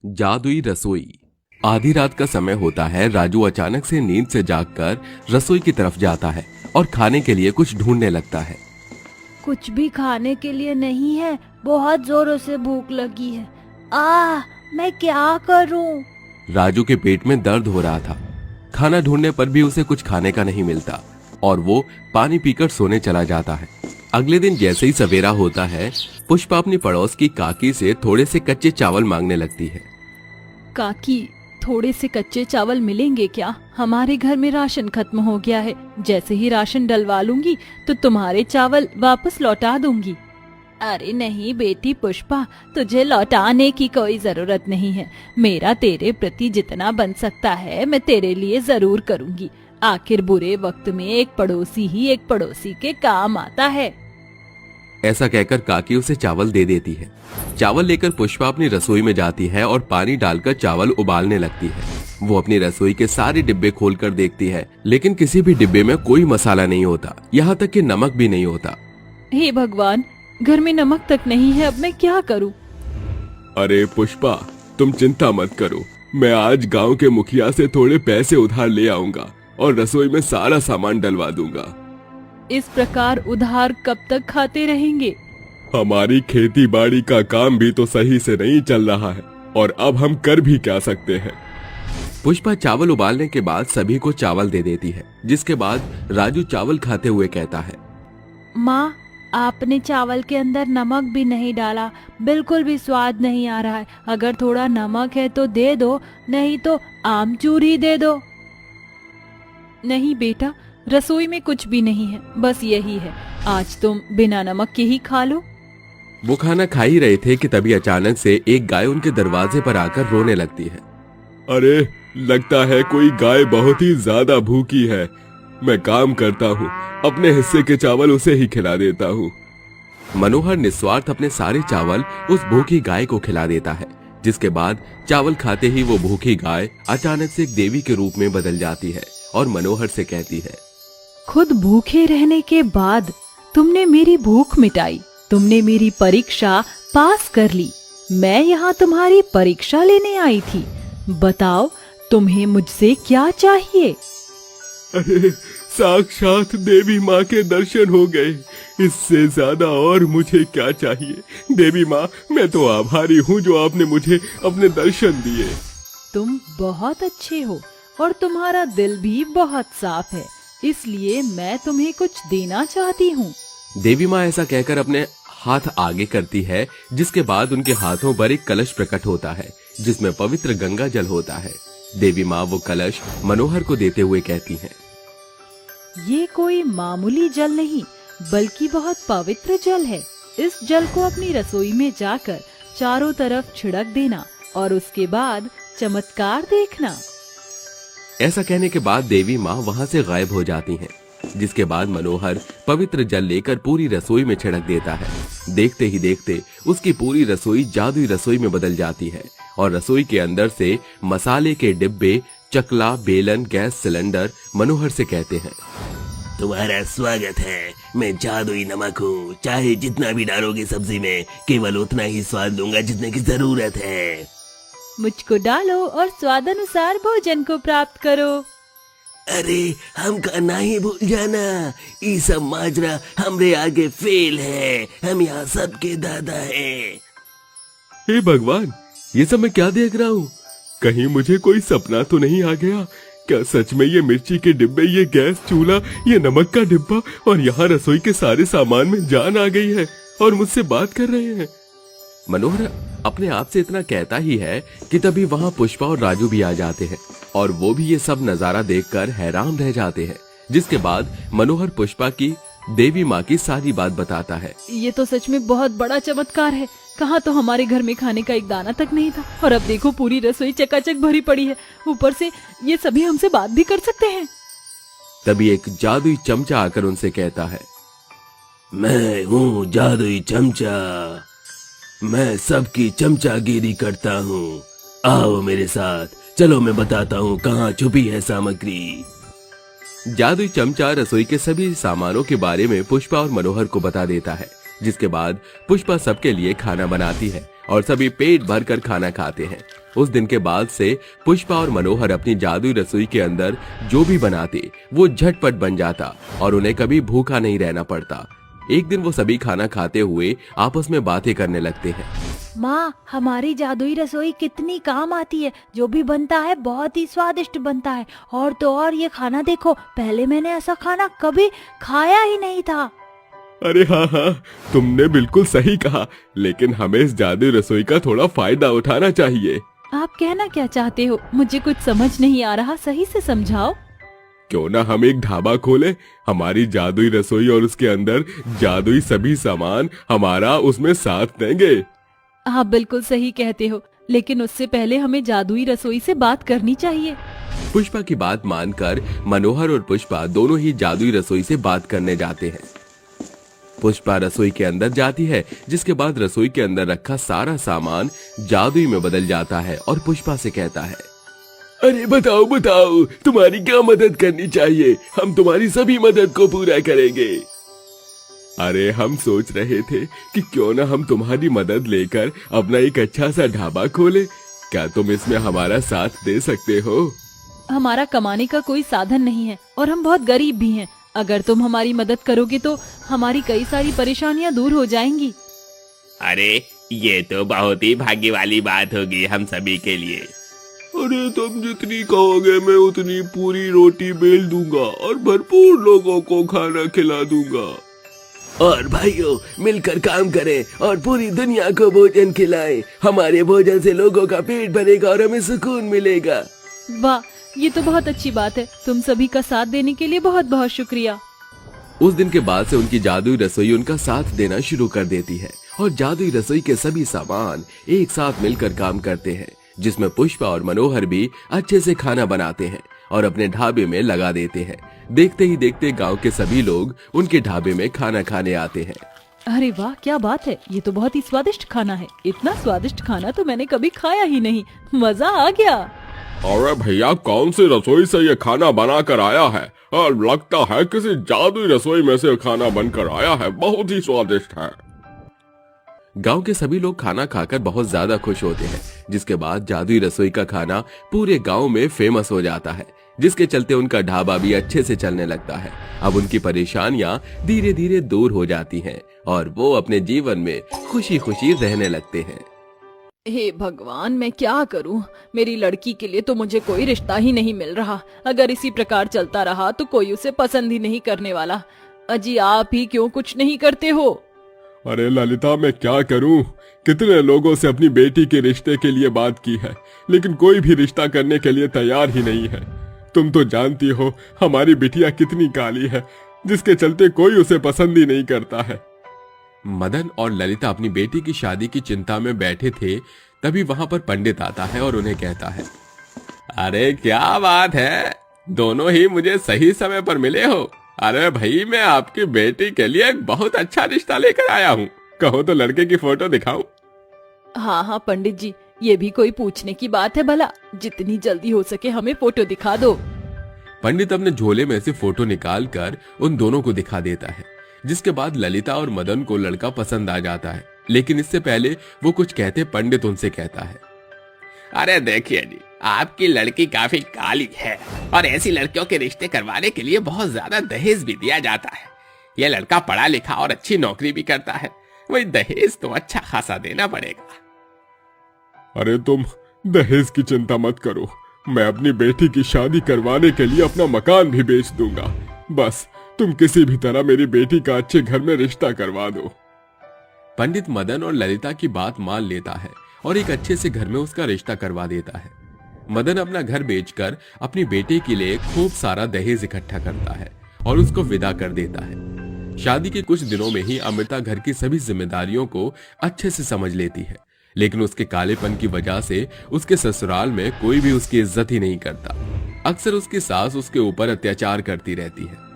जादुई रसोई। आधी रात का समय होता है। राजू अचानक से नींद से जागकर रसोई की तरफ जाता है और खाने के लिए कुछ ढूंढने लगता है। कुछ भी खाने के लिए नहीं है, बहुत जोरों से भूख लगी है। मैं क्या करूं? राजू के पेट में दर्द हो रहा था। खाना ढूंढने पर भी उसे कुछ खाने का नहीं मिलता और वो पानी पीकर सोने चला जाता है। अगले दिन जैसे ही सवेरा होता है, पुष्पा अपनी पड़ोस की काकी से थोड़े से कच्चे चावल मांगने लगती है। काकी, थोड़े से कच्चे चावल मिलेंगे क्या? हमारे घर में राशन खत्म हो गया है। जैसे ही राशन डलवा लूंगी तो तुम्हारे चावल वापस लौटा दूंगी। अरे नहीं बेटी पुष्पा, तुझे लौटाने की कोई जरूरत नहीं है। मेरा तेरे प्रति जितना बन सकता है मैं तेरे लिए जरूर करूंगी। आखिर बुरे वक्त में एक पड़ोसी ही एक पड़ोसी के काम आता है। ऐसा कहकर काकी उसे चावल दे देती है। चावल लेकर पुष्पा अपनी रसोई में जाती है और पानी डालकर चावल उबालने लगती है। वो अपनी रसोई के सारे डिब्बे खोलकर देखती है, लेकिन किसी भी डिब्बे में कोई मसाला नहीं होता, यहाँ तक कि नमक भी नहीं होता। हे भगवान, घर में नमक तक नहीं है, अब मैं क्या करूं? अरे पुष्पा, तुम चिंता मत करो। मैं आज गांव के मुखिया से थोड़े पैसे उधार ले आऊंगा और रसोई में सारा सामान डलवा दूंगा। इस प्रकार उधार कब तक खाते रहेंगे? हमारी खेती बाड़ी का काम भी तो सही से नहीं चल रहा है और अब हम कर भी क्या सकते हैं। पुष्पा चावल उबालने के बाद सभी को चावल दे देती है, जिसके बाद राजू चावल खाते हुए कहता है, माँ, आपने चावल के अंदर नमक भी नहीं डाला, बिल्कुल भी स्वाद नहीं आ रहा है। अगर थोड़ा नमक है तो दे दो, नहीं तो आमचूर ही दे दो। नहीं बेटा, रसोई में कुछ भी नहीं है, बस यही है। आज तुम बिना नमक के ही खा लो। वो खाना खा ही रहे थे कि तभी अचानक से एक गाय उनके दरवाजे पर आकर रोने लगती है। अरे, लगता है कोई गाय बहुत ही ज्यादा भूखी है। मैं काम करता हूँ, अपने हिस्से के चावल उसे ही खिला देता हूँ। मनोहर निस्वार्थ अपने सारे चावल उस भूखी गाय को खिला देता है, जिसके बाद चावल खाते ही वो भूखी गाय अचानक से एक देवी के रूप में बदल जाती है और मनोहर से कहती है, खुद भूखे रहने के बाद तुमने मेरी भूख मिटाई, तुमने मेरी परीक्षा पास कर ली। मैं यहाँ तुम्हारी परीक्षा लेने आई थी। बताओ, तुम्हें मुझसे क्या चाहिए? अरे, साक्षात देवी माँ के दर्शन हो गए। इससे ज्यादा और मुझे क्या चाहिए? देवी माँ, मैं तो आभारी हूँ जो आपने मुझे अपने दर्शन दिए। तुम बहुत अच्छे हो और तुम्हारा दिल भी बहुत साफ है, इसलिए मैं तुम्हें कुछ देना चाहती हूँ। देवी माँ ऐसा कहकर अपने हाथ आगे करती है, जिसके बाद उनके हाथों पर एक कलश प्रकट होता है, जिसमें पवित्र गंगा जल होता है। देवी माँ वो कलश मनोहर को देते हुए कहती हैं, ये कोई मामूली जल नहीं, बल्कि बहुत पवित्र जल है। इस जल को अपनी रसोई में जाकर चारों तरफ छिड़क देना और उसके बाद चमत्कार देखना। ऐसा कहने के बाद देवी माँ वहाँ से गायब हो जाती हैं, जिसके बाद मनोहर पवित्र जल लेकर पूरी रसोई में छिड़क देता है। देखते ही देखते उसकी पूरी रसोई जादुई रसोई में बदल जाती है और रसोई के अंदर से मसाले के डिब्बे, चकला, बेलन, गैस सिलेंडर मनोहर से कहते हैं, तुम्हारा स्वागत है। मैं जादुई नमक हूँ। चाहे जितना भी डालोगे सब्जी में, केवल उतना ही स्वाद दूंगा जितने की जरूरत है। मुझको डालो और स्वादानुसार भोजन को प्राप्त करो। अरे, हम कहना ही भूल जाना, ये सब माजरा हमरे आगे फेल है। हम यहाँ सबके दादा हैं। हे भगवान, ये सब मैं क्या देख रहा हूँ? कहीं मुझे कोई सपना तो नहीं आ गया? क्या सच में ये मिर्ची के डिब्बे, ये गैस चूल्हा, ये नमक का डिब्बा और यहाँ रसोई के सारे सामान में जान आ गई है और मुझसे बात कर रहे हैं? मनोहर अपने आप से इतना कहता ही है कि तभी वहाँ पुष्पा और राजू भी आ जाते हैं और वो भी ये सब नजारा देखकर हैरान रह जाते हैं। जिसके बाद मनोहर पुष्पा की देवी माँ की सारी बात बताता है। ये तो सच में बहुत बड़ा चमत्कार है। कहाँ तो हमारे घर में खाने का एक दाना तक नहीं था और अब देखो पूरी रसोई चकाचक भरी पड़ी है। ऊपर से ये सभी हमसे बात भी कर सकते हैं। तभी एक जादुई चमचा आकर उनसे कहता है, मैं हूँ जादुई चमचा। मैं सबकी चमचागिरी करता हूँ। आओ मेरे साथ, चलो मैं बताता हूँ कहाँ छुपी है सामग्री। जादुई चमचा रसोई के सभी सामानों के बारे में पुष्पा और मनोहर को बता देता है, जिसके बाद पुष्पा सबके लिए खाना बनाती है और सभी पेट भर कर खाना खाते हैं। उस दिन के बाद से पुष्पा और मनोहर अपनी जादुई रसोई के अंदर जो भी बनाते वो झटपट बन जाता और उन्हें कभी भूखा नहीं रहना पड़ता। एक दिन वो सभी खाना खाते हुए आपस में बातें करने लगते हैं। माँ, हमारी जादुई रसोई कितनी काम आती है। जो भी बनता है बहुत ही स्वादिष्ट बनता है। और तो और ये खाना देखो, पहले मैंने ऐसा खाना कभी खाया ही नहीं था। अरे हाँ हाँ, तुमने बिल्कुल सही कहा, लेकिन हमें इस जादुई रसोई का थोड़ा फायदा उठाना चाहिए। आप कहना क्या चाहते हो? मुझे कुछ समझ नहीं आ रहा, सही से समझाओ। क्यों ना हम एक ढाबा खोलें, हमारी जादुई रसोई और उसके अंदर जादुई सभी सामान हमारा उसमें साथ देंगे। आप बिल्कुल सही कहते हो, लेकिन उससे पहले हमें जादुई रसोई से बात करनी चाहिए। पुष्पा की बात मानकर मनोहर और पुष्पा दोनों ही जादुई रसोई से बात करने जाते हैं। पुष्पा रसोई के अंदर जाती है, जिसके बाद रसोई के अंदर रखा सारा सामान जादुई में बदल जाता है और पुष्पा से कहता है, अरे बताओ बताओ, तुम्हारी क्या मदद करनी चाहिए? हम तुम्हारी सभी मदद को पूरा करेंगे। अरे हम सोच रहे थे कि क्यों ना हम तुम्हारी मदद लेकर अपना एक अच्छा सा ढाबा खोले। क्या तुम इसमें हमारा साथ दे सकते हो? हमारा कमाने का कोई साधन नहीं है और हम बहुत गरीब भी हैं। अगर तुम हमारी मदद करोगे तो हमारी कई सारी परेशानियां दूर हो जाएंगी। अरे ये तो बहुत ही भाग्य वाली बात होगी हम सभी के लिए। अरे तुम जितनी कहोगे मैं उतनी पूरी रोटी बेल दूंगा और भरपूर लोगों को खाना खिला दूंगा। और भाइयों, मिलकर काम करें और पूरी दुनिया को भोजन खिलाएं। हमारे भोजन से लोगों का पेट भरेगा और हमें सुकून मिलेगा। वाह, ये तो बहुत अच्छी बात है। तुम सभी का साथ देने के लिए बहुत बहुत शुक्रिया। उस दिन के बाद से उनकी जादुई रसोई उनका साथ देना शुरू कर देती है और जादुई रसोई के सभी सामान एक साथ मिलकर काम करते हैं, जिसमें पुष्पा और मनोहर भी अच्छे से खाना बनाते हैं और अपने ढाबे में लगा देते हैं। देखते ही देखते गांव के सभी लोग उनके ढाबे में खाना खाने आते हैं। अरे वाह, क्या बात है, ये तो बहुत ही स्वादिष्ट खाना है। इतना स्वादिष्ट खाना तो मैंने कभी खाया ही नहीं। मजा आ गया। अरे भैया, कौन सी रसोई से ये खाना बना कर आया है? और लगता है किसी जादुई रसोई में से खाना बनकर आया है। बहुत ही स्वादिष्ट है। गांव के सभी लोग खाना खाकर बहुत ज्यादा खुश होते हैं, जिसके बाद जादुई रसोई का खाना पूरे गांव में फेमस हो जाता है, जिसके चलते उनका ढाबा भी अच्छे से चलने लगता है। अब उनकी परेशानियां धीरे धीरे दूर हो जाती हैं और वो अपने जीवन में खुशी खुशी रहने लगते हैं। हे भगवान, मैं क्या करूं? मेरी लड़की के लिए तो मुझे कोई रिश्ता ही नहीं मिल रहा। अगर इसी प्रकार चलता रहा तो कोई उसे पसंद ही नहीं करने वाला। अजी, आप ही क्यों कुछ नहीं करते हो? अरे ललिता, मैं क्या करूं? कितने लोगों से अपनी बेटी के रिश्ते के लिए बात की है, लेकिन कोई भी रिश्ता करने के लिए तैयार ही नहीं है। तुम तो जानती हो हमारी बिटिया कितनी काली है, जिसके चलते कोई उसे पसंद ही नहीं करता है। मदन और ललिता अपनी बेटी की शादी की चिंता में बैठे थे, तभी वहां पर पंडित आता है और उन्हें कहता है, अरे क्या बात है, दोनों ही मुझे सही समय पर मिले हो। अरे भाई, मैं आपकी बेटी के लिए एक बहुत अच्छा रिश्ता लेकर आया हूँ। कहो तो लड़के की फोटो दिखाऊं? हाँ हाँ पंडित जी, ये भी कोई पूछने की बात है भला? जितनी जल्दी हो सके हमें फोटो दिखा दो। पंडित अपने झोले में से फोटो निकाल कर उन दोनों को दिखा देता है, जिसके बाद ललिता और मदन को लड़का पसंद आ जाता है। लेकिन इससे पहले वो कुछ कहते पंडित उनसे कहता है, अरे देखिए जी, आपकी लड़की काफी काली है और ऐसी लड़कियों के रिश्ते करवाने के लिए बहुत ज्यादा दहेज भी दिया जाता है। यह लड़का पढ़ा लिखा और अच्छी नौकरी भी करता है, वही दहेज तो अच्छा खासा देना पड़ेगा। अरे तुम दहेज की चिंता मत करो, मैं अपनी बेटी की शादी करवाने के लिए अपना मकान भी बेच दूंगा। बस तुम किसी भी तरह मेरी बेटी का अच्छे घर में रिश्ता करवा दो। पंडित मदन और ललिता की बात मान लेता है और एक अच्छे से घर में उसका रिश्ता करवा देता है। मदन अपना घर बेचकर अपनी बेटी के लिए खूब सारा दहेज इकट्ठा करता है और उसको विदा कर देता है। शादी के कुछ दिनों में ही अमृता घर की सभी जिम्मेदारियों को अच्छे से समझ लेती है, लेकिन उसके कालेपन की वजह से उसके ससुराल में कोई भी उसकी इज्जत ही नहीं करता। अक्सर उसकी सास उसके ऊपर अत्याचार करती रहती है।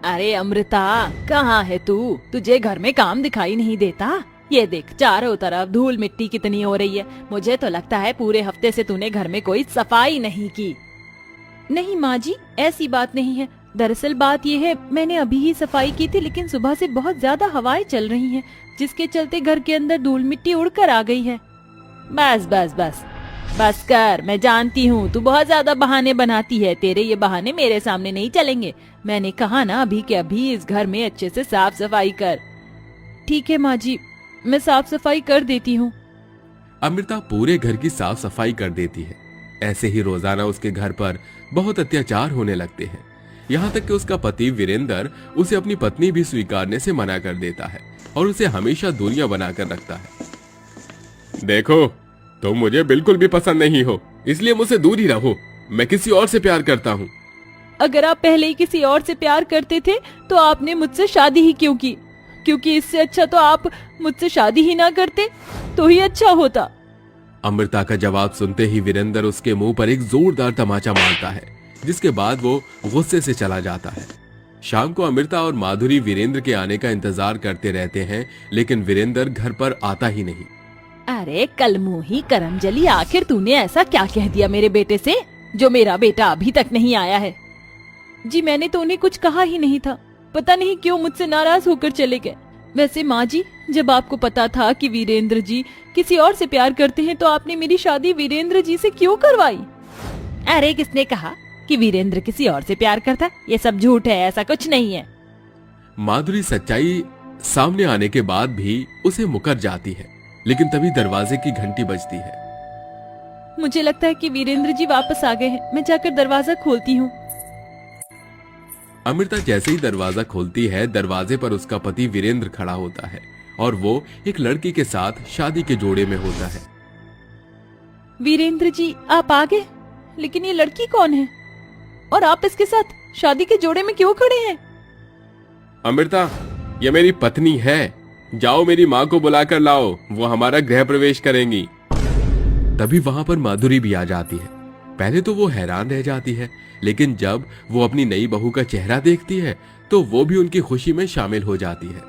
अरे अमृता, कहाँ है तू? तुझे घर में काम दिखाई नहीं देता? ये देख, चारों तरफ धूल मिट्टी कितनी हो रही है। मुझे तो लगता है पूरे हफ्ते से तूने घर में कोई सफाई नहीं की। नहीं माँ जी, ऐसी बात नहीं है। दरअसल बात ये है, मैंने अभी ही सफाई की थी, लेकिन सुबह से बहुत ज्यादा हवाएं चल रही हैं, जिसके चलते घर के अंदर धूल मिट्टी उड़कर आ गई है। बस बस बस, बस कर, मैं जानती हूँ तू बहुत ज्यादा बहाने बनाती है। तेरे ये बहाने मेरे सामने नहीं चलेंगे। मैंने कहा ना अभी के अभी इस घर में अच्छे से साफ सफाई कर। ठीक है माँ जी, मैं साफ सफाई कर देती हूँ। अमृता पूरे घर की साफ सफाई कर देती है। ऐसे ही रोजाना उसके घर पर बहुत अत्याचार होने लगते हैं। यहाँ तक कि उसका पति वीरेंद्र उसे अपनी पत्नी भी स्वीकारने से मना कर देता है और उसे हमेशा दूरियां बनाकर रखता है। देखो, तुम मुझे बिल्कुल भी पसंद नहीं हो, इसलिए मुझसे दूर ही रहो। मैं किसी और से प्यार करता हूँ। अगर आप पहले ही किसी और से प्यार करते थे तो आपने मुझसे शादी ही क्यों की? क्योंकि इससे अच्छा तो आप मुझसे शादी ही ना करते तो ही अच्छा होता। अमृता का जवाब सुनते ही वीरेंद्र उसके मुंह पर एक जोरदार तमाचा मारता है, जिसके बाद वो गुस्से से चला जाता है। शाम को अमृता और माधुरी वीरेंद्र के आने का इंतजार करते रहते हैं, लेकिन वीरेंद्र घर पर आता ही नहीं। अरे कलमुही करमजली, आखिर तूने ऐसा क्या कह दिया मेरे बेटे से जो मेरा बेटा अभी तक नहीं आया है? जी मैंने तो उन्हें कुछ कहा ही नहीं था, पता नहीं क्यों मुझसे नाराज होकर चले गए। वैसे माँ जी, जब आपको पता था कि वीरेंद्र जी किसी और से प्यार करते हैं तो आपने मेरी शादी वीरेंद्र जी से क्यों करवाई? अरे किसने कहा कि वीरेंद्र किसी और से प्यार करता? ये सब झूठ है, ऐसा कुछ नहीं है। माधुरी सच्चाई सामने आने के बाद भी उसे मुकर जाती है, लेकिन तभी दरवाजे की घंटी बजती है। मुझे लगता है कि वीरेंद्र जी वापस आ गए हैं, मैं जाकर दरवाजा खोलती हूँ। अमृता जैसे ही दरवाजा खोलती है, दरवाजे पर उसका पति वीरेंद्र खड़ा होता है और वो एक लड़की के साथ शादी के जोड़े में होता है। वीरेंद्र जी आप आ गए, लेकिन ये लड़की कौन है और आप इसके साथ शादी के जोड़े में क्यों खड़े हैं? अमृता, ये मेरी पत्नी है। जाओ मेरी माँ को बुलाकर लाओ, वो हमारा गृह प्रवेश करेंगी। तभी वहां पर माधुरी भी आ जाती है। पहले तो वो हैरान रह जाती है, लेकिन जब वो अपनी नई बहू का चेहरा देखती है तो वो भी उनकी खुशी में शामिल हो जाती है।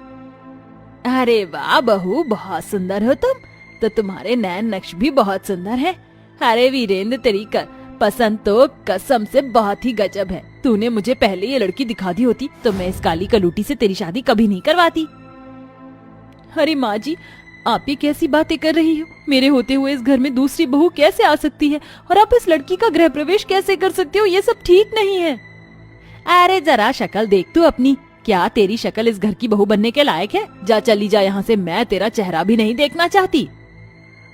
अरे वाह बहू, बहुत सुंदर हो तुम तो, तुम्हारे नैन नक्श भी बहुत सुंदर है। अरे वीरेंद्र, तेरी पसंद तो कसम से बहुत ही गजब है। तूने मुझे पहले ये लड़की दिखा दी होती तो मैं इस काली कलूटी से तेरी शादी कभी नहीं करवाती। अरे माँ जी, आप ये कैसी बातें कर रही हो? मेरे होते हुए इस घर में दूसरी बहू कैसे आ सकती है और आप इस लड़की का गृह प्रवेश कैसे कर सकते हो? ये सब ठीक नहीं है। अरे जरा शक्ल देख तू अपनी, क्या तेरी शक्ल इस घर की बहू बनने के लायक है? जा चली जा यहाँ से, मैं तेरा चेहरा भी नहीं देखना चाहती।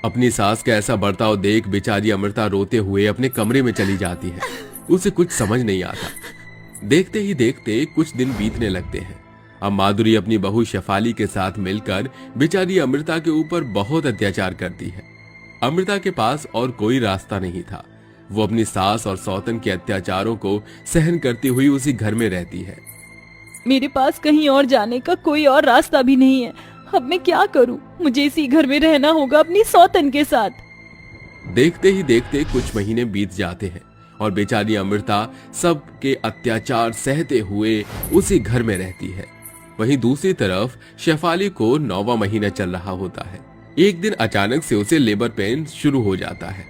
अपनी सास का ऐसा बर्ताव देख बेचारी अमृता रोते हुए अपने कमरे में चली जाती है। उसे कुछ समझ नहीं आता। देखते ही देखते कुछ दिन बीतने लगते हैं। अब माधुरी अपनी बहू शेफाली के साथ मिलकर बेचारी अमृता के ऊपर बहुत अत्याचार करती है। अमृता के पास और कोई रास्ता नहीं था। वो अपनी सास और सौतन के अत्याचारों को सहन करती हुई उसी घर में रहती है। मेरे पास कहीं और जाने का कोई और रास्ता भी नहीं है। अब मैं क्या करूं? मुझे इसी घर में रहना होगा अपनी सौतन के साथ। देखते ही देखते कुछ महीने बीत जाते हैं और बेचारी अमृता सबके अत्याचार सहते हुए उसी घर में रहती है। वहीं दूसरी तरफ शेफाली को 9वां महीना चल रहा होता है। एक दिन अचानक से उसे लेबर पेन शुरू हो जाता है।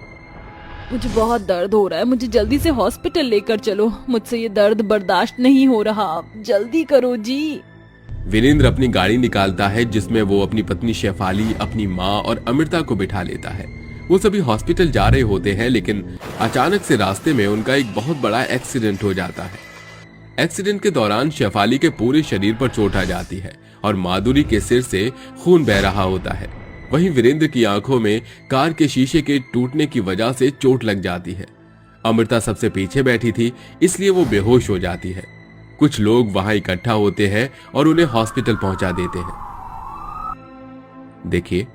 मुझे बहुत दर्द हो रहा है, मुझे जल्दी से हॉस्पिटल लेकर चलो। मुझसे ये दर्द बर्दाश्त नहीं हो रहा, जल्दी करो जी। वीरेंद्र अपनी गाड़ी निकालता है, जिसमें वो अपनी पत्नी शेफाली, अपनी माँ और अमृता को बिठा लेता है। वो सभी हॉस्पिटल जा रहे होते हैं, लेकिन अचानक से रास्ते में उनका एक बहुत बड़ा एक्सीडेंट हो जाता है। एक्सीडेंट के दौरान शेफाली के पूरे शरीर पर चोट आ जाती है और माधुरी के सिर से खून बह रहा होता है। वहीं वीरेंद्र की आंखों में कार के शीशे के टूटने की वजह से चोट लग जाती है। अमृता सबसे पीछे बैठी थी, इसलिए वो बेहोश हो जाती है। कुछ लोग वहां इकट्ठा होते हैं और उन्हें हॉस्पिटल पहुंचा देते हैं। देखिए,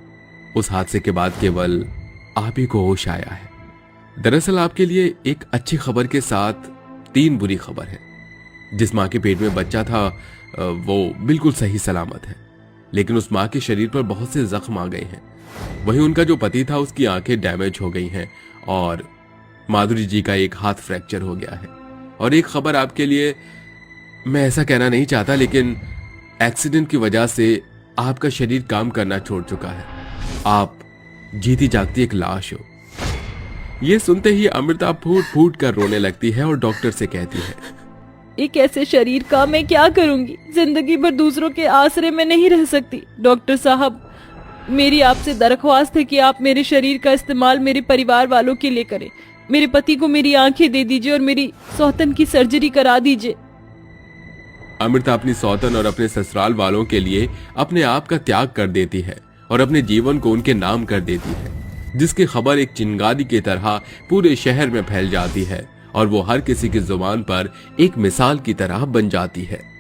उस हादसे के बाद केवल आप ही को होश आया है। दरअसल आपके लिए एक अच्छी खबर के साथ 3 बुरी खबर है। जिस माँ के पेट में बच्चा था वो बिल्कुल सही सलामत है, लेकिन उस माँ के शरीर पर बहुत से जख्म आ गए हैं। वहीं उनका जो पति था उसकी आंखें डैमेज हो गई हैं और माधुरी जी का एक हाथ फ्रैक्चर हो गया है। और एक खबर आपके लिए, मैं ऐसा कहना नहीं चाहता, लेकिन एक्सीडेंट की वजह से आपका शरीर काम करना छोड़ चुका है। आप जीती जागती एक लाश हो। ये सुनते ही अमृता फूट फूट कर रोने लगती है और डॉक्टर से कहती है, एक ऐसे शरीर का मैं क्या करूंगी? जिंदगी भर दूसरों के आसरे में नहीं रह सकती। डॉक्टर साहब, मेरी आपसे दरख्वास्त है कि आप मेरे शरीर का इस्तेमाल मेरे परिवार वालों के लिए करें। मेरे पति को मेरी आंखें दे दीजिए और मेरी सौतन की सर्जरी करा दीजिए। अमृता अपनी सौतन और अपने ससुराल वालों के लिए अपने आप का त्याग कर देती है और अपने जीवन को उनके नाम कर देती है, जिसकी खबर एक चिंगारी की तरह पूरे शहर में फैल जाती है और वो हर किसी की जुबान पर एक मिसाल की तरह बन जाती है।